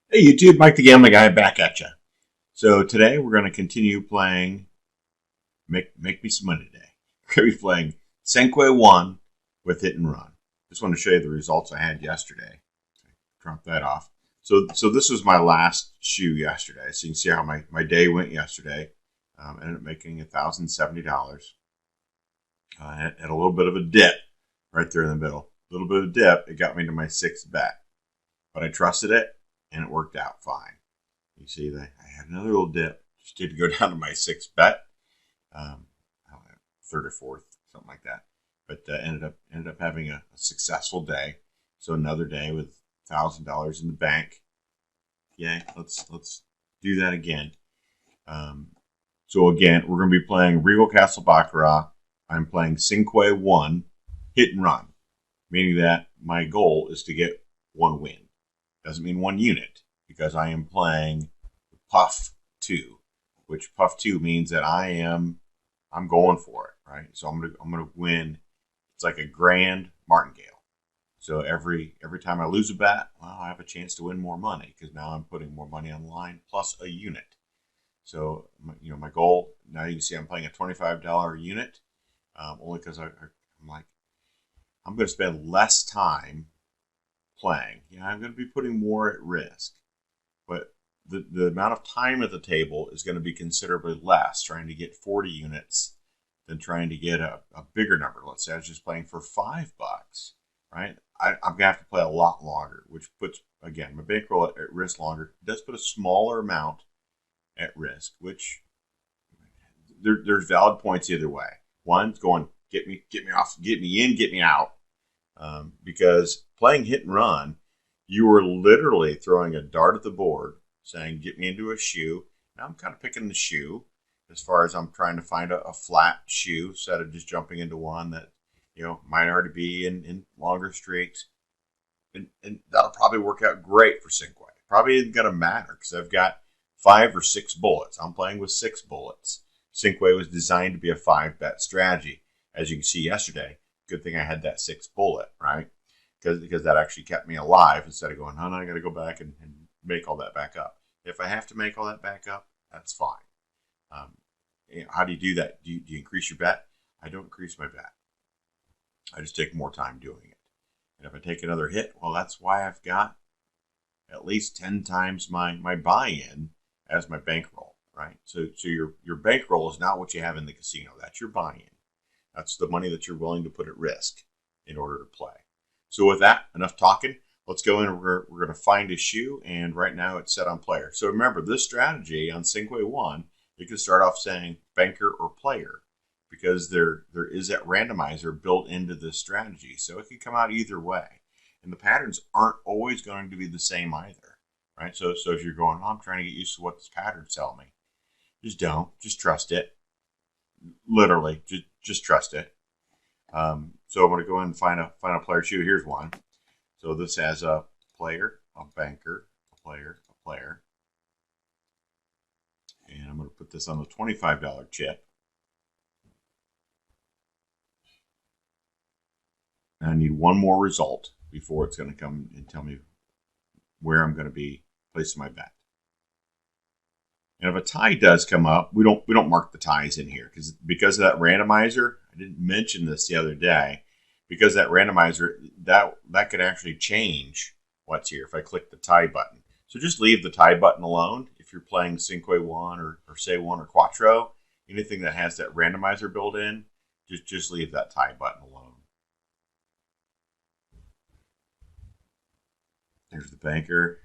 Hey YouTube, Mike the Gambling Guy back at you. So today we're going to continue playing Make Me Some Money today. We're going to be playing CinQue I with Hit and Run. Just want to show you the results I had yesterday. Drop that off. So this was my last shoe yesterday. So you can see how my day went yesterday. Ended up making $1,070. Had a little bit of a dip right there in the middle. A little bit of dip. It got me to my sixth bet. But I trusted it and it worked out fine. You see that I had another little dip. Just did go down to my sixth bet, I don't know, third or fourth, something like that. But ended up having a successful day. So another day with $1,000 in the bank. Yay! Let's do that again. So again, we're going to be playing Rigel Castle Baccarat. I'm playing CinQue I Hit and Run, meaning that my goal is to get one win. Doesn't mean one unit, because I am playing Puff 2, which Puff 2 means that I'm going for it, right? So I'm gonna win. It's like a grand martingale. So every time I lose a bet, well, I have a chance to win more money because now I'm putting more money on the line plus a unit. So my goal now, you can see I'm playing a $25 unit, only because I'm like, I'm going to spend less time playing. I'm going to be putting more at risk, but the amount of time at the table is going to be considerably less trying to get 40 units than trying to get a bigger number. Let's say I was just playing for $5, right? I'm going to have to play a lot longer, which puts, again, my bankroll at risk longer. It does put a smaller amount at risk, which there's valid points either way. One's going, get me off, get me in, get me out. Because playing Hit and Run, you were literally throwing a dart at the board, saying, get me into a shoe. Now I'm kind of picking the shoe as far as I'm trying to find a flat shoe instead of just jumping into one that, might already be in longer streaks. And that'll probably work out great for CinQue. Probably isn't going to matter because I've got 5 or 6 bullets. I'm playing with 6 bullets. CinQue was designed to be a 5-bet strategy. As you can see yesterday, good thing I had that 6th bullet, right? Because that actually kept me alive instead of going, oh, no, I got to go back and make all that back up. If I have to make all that back up, that's fine. How do you do that? Do you increase your bet? I don't increase my bet. I just take more time doing it. And if I take another hit, well, that's why I've got at least 10 times my buy-in as my bankroll, right? So your bankroll is not what you have in the casino. That's your buy-in. That's the money that you're willing to put at risk in order to play. So with that, enough talking. Let's go in and we're going to find a shoe, and right now it's set on player. So remember, this strategy on CinQue I, you can start off saying banker or player because there is that randomizer built into this strategy. So it can come out either way. And the patterns aren't always going to be the same either, right? So if you're going, oh, I'm trying to get used to what this pattern's telling me, just don't. Just trust it. Literally, just trust it. So I'm going to go in and find a player shoe. Here's one. So this has a player, a banker, a player, a player. And I'm going to put this on the $25 chip. And I need one more result before it's going to come and tell me where I'm going to be placing my bet. And if a tie does come up, we don't mark the ties in here because of that randomizer. I didn't mention this the other day. Because that randomizer, that could actually change what's here if I click the tie button. So just leave the tie button alone if you're playing CinQue I or say 1 or Quattro. Anything that has that randomizer built in, just leave that tie button alone. There's the banker.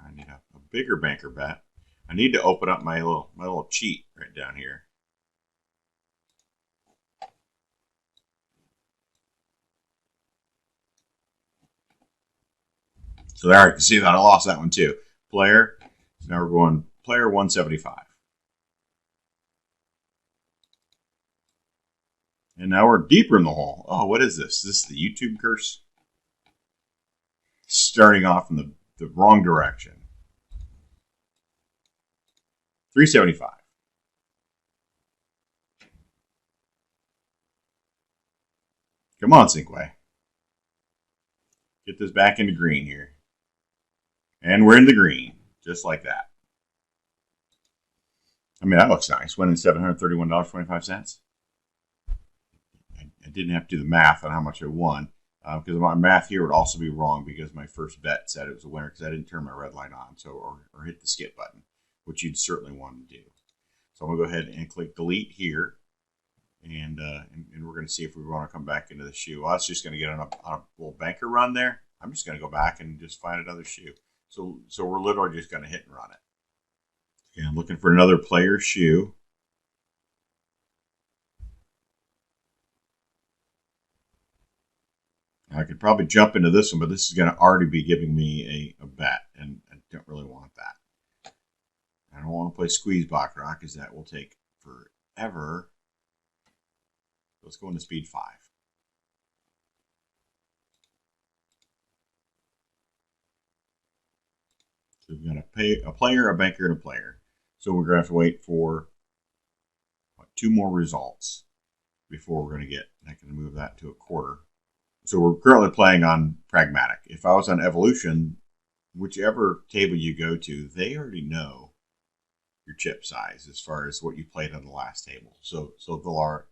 I need a bigger banker bet. I need to open up my little cheat right down here. So there, you can see that I lost that one too. Player. So now we're going player 175. And now we're deeper in the hole. Oh, what is this? Is this the YouTube curse? Starting off in the wrong direction. 375. Come on, CinQue. Get this back into green here. And we're in the green. Just like that. I mean, that looks nice. Winning $731.25. I didn't have to do the math on how much I won, because my math here would also be wrong because my first bet said it was a winner because I didn't turn my red light on, so or hit the skip button, which you'd certainly want to do. So I'm going to go ahead and click delete here, and we're going to see if we want to come back into the shoe. Well, that's just going to get on a little banker run there. I'm just going to go back and just find another shoe. So we're literally just going to hit and run it. Okay, I'm looking for another player shoe. I could probably jump into this one, but this is going to already be giving me a bet, and I don't really want that. I don't want to play squeeze Baccarat because that will take forever. Let's go into speed 5. So we've got a player, a banker, and a player. So we're going to have to wait for 2 more results before we're going to get. I can move that to a quarter. So we're currently playing on pragmatic. If I was on evolution, whichever table you go to, they already know your chip size as far as what you played on the last table. So they'll,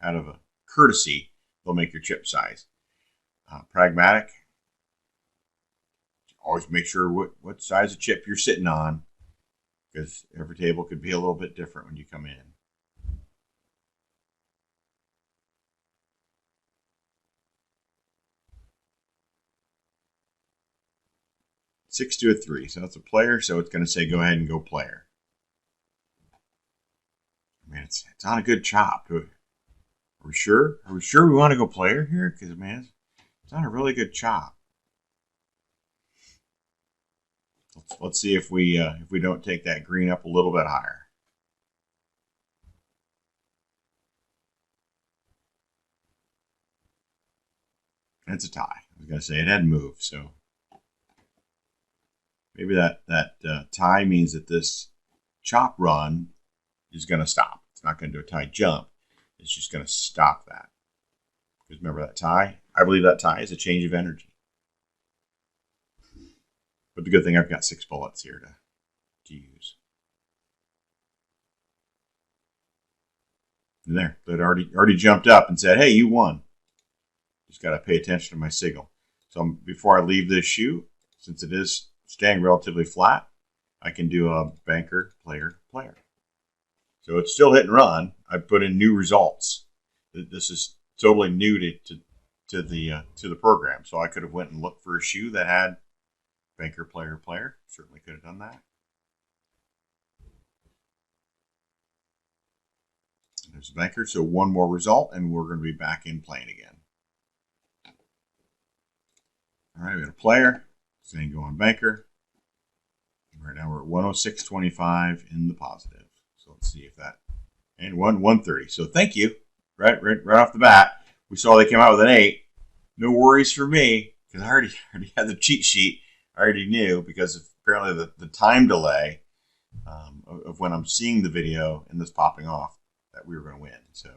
out of a courtesy, they'll make your chip size. Pragmatic, always make sure what size of chip you're sitting on, because every table could be a little bit different when you come in. Six to a 3, so that's a player. So it's going to say go ahead and go player. I mean, it's on a good chop. Are we sure? Are we sure we want to go player here? Because man, it's on a really good chop. Let's see if we don't take that green up a little bit higher. It's a tie. I was going to say it hadn't moved, so maybe that tie means that this chop run is going to stop. It's not going to do a tie jump. It's just going to stop that. Because remember that tie? I believe that tie is a change of energy. But the good thing, I've got 6 bullets here to use. And there, it already jumped up and said, hey, you won. Just got to pay attention to my signal. So before I leave this shoe, since it is staying relatively flat, I can do a banker, player, player. So it's still hit and run. I put in new results. This is totally new to the program. So I could have went and looked for a shoe that had banker, player, player. Certainly could have done that. There's a banker. So 1 more result, and we're going to be back in playing again. All right, we got a player. Saying go on banker. Right now we're at 106.25 in the positive. So let's see if that, and 130. So thank you. Right off the bat, we saw they came out with an 8. No worries for me because I already had the cheat sheet. I already knew because of apparently the time delay of when I'm seeing the video and this popping off that we were going to win. So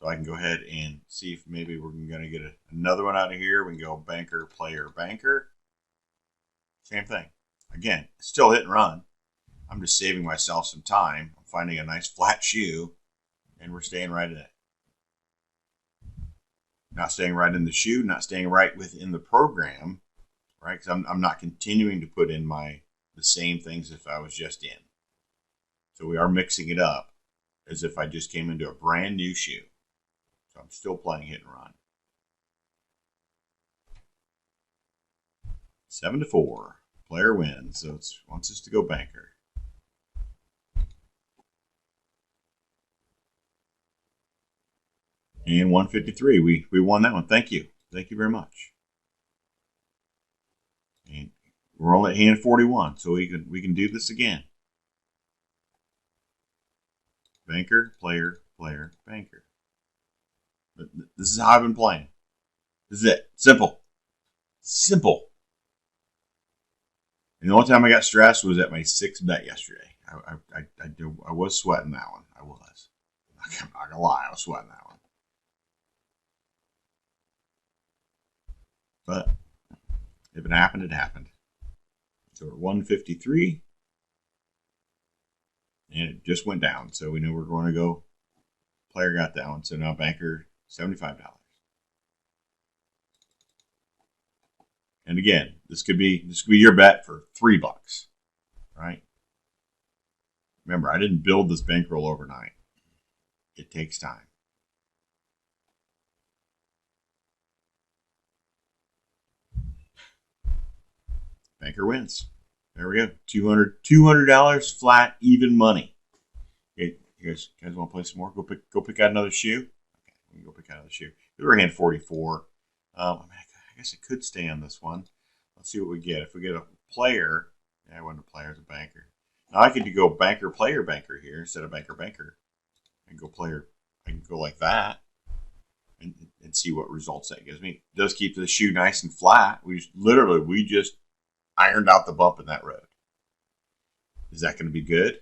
I can go ahead and see if maybe we're going to get another one out of here. We can go banker, player, banker. Same thing. Again, still hit and run. I'm just saving myself some time. I'm finding a nice flat shoe, and we're staying right in it. Not staying right in the shoe, not staying right within the program, right? Because I'm not continuing to put in the same things if I was just in. So we are mixing it up as if I just came into a brand new shoe. So I'm still playing hit and run. 7-4. Player wins, so it wants us to go banker. And 153. We won that one. Thank you. Thank you very much. And we're only at hand 41, so we can do this again. Banker, player, player, banker. This is how I've been playing. This is it. Simple. Simple. And the only time I got stressed was at my 6th bet yesterday. I was sweating that one. I was. I'm not gonna lie, I was sweating that one. But if it happened, it happened. So we're 153. And it just went down. So we know we're going to go. Player got that one. So now banker $75. And again, this could be your bet for $3, right? Remember, I didn't build this bankroll overnight. It takes time. Banker wins. There we go. $200 flat, even money. Okay, you guys want to play some more? Go pick out another shoe. Okay, we can go pick out another shoe. We were hand 44. I guess it could stay on this one. Let's see what we get. If we get a player, I want a player as a banker. Now I could go banker, player, banker here instead of banker, banker. I can go player. I can go like that and see what results that gives me. It does keep the shoe nice and flat. We just ironed out the bump in that road. Is that going to be good?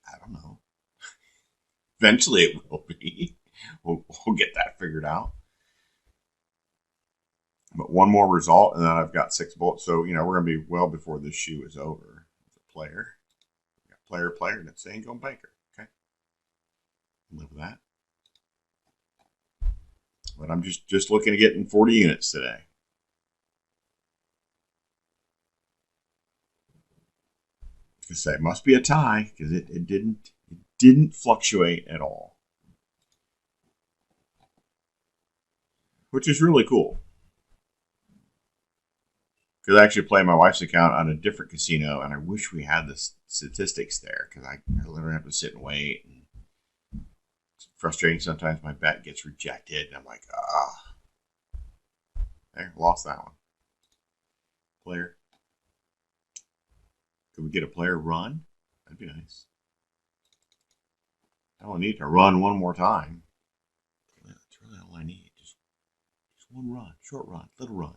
I don't know. Eventually it will be. We'll get that figured out. But one more result, and then I've got 6 bullets. So, we're going to be well before this shoe is over. The player. We got player, and it's saying go banker. Okay. Live with that. But I'm just looking at getting 40 units today. To say it must be a tie because it didn't fluctuate at all, which is really cool. Because I actually play my wife's account on a different casino, and I wish we had the statistics there because I literally have to sit and wait. And it's frustrating sometimes. My bet gets rejected, and I'm like, there, lost that one. Player. Could we get a player run? That'd be nice. I only need to run one more time. That's really all I need. Just one run, short run, little run.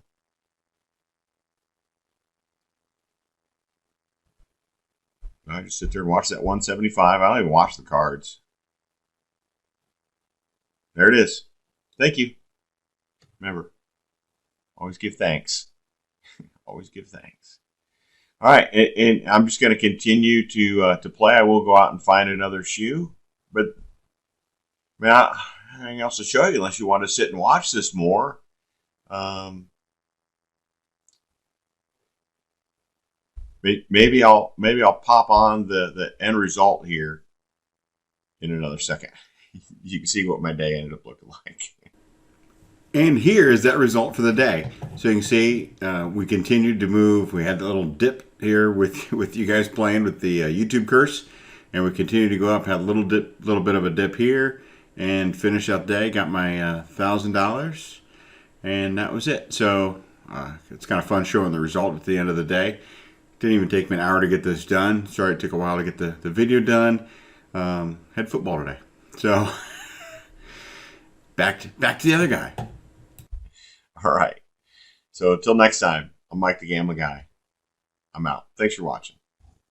I just sit there and watch that 175. I don't even watch the cards. There it is. Thank you. Remember, always give thanks. Always give thanks. All right, and I'm just going to continue to play. I will go out and find another shoe, but anything else to show you unless you want to sit and watch this more. Maybe I'll pop on the end result here in another second. You can see what my day ended up looking like. And here is that result for the day. So you can see we continued to move. We had the little dip here with you guys playing with the YouTube curse. And we continued to go up, had a little bit of a dip here. And finish out the day. Got my $1,000. And that was it. So it's kind of fun showing the result at the end of the day. Didn't even take me an hour to get this done. Sorry it took a while to get the video done. Had football today. So back to the other guy. All right. So until next time, I'm Mike the Gambling Guy. I'm out. Thanks for watching.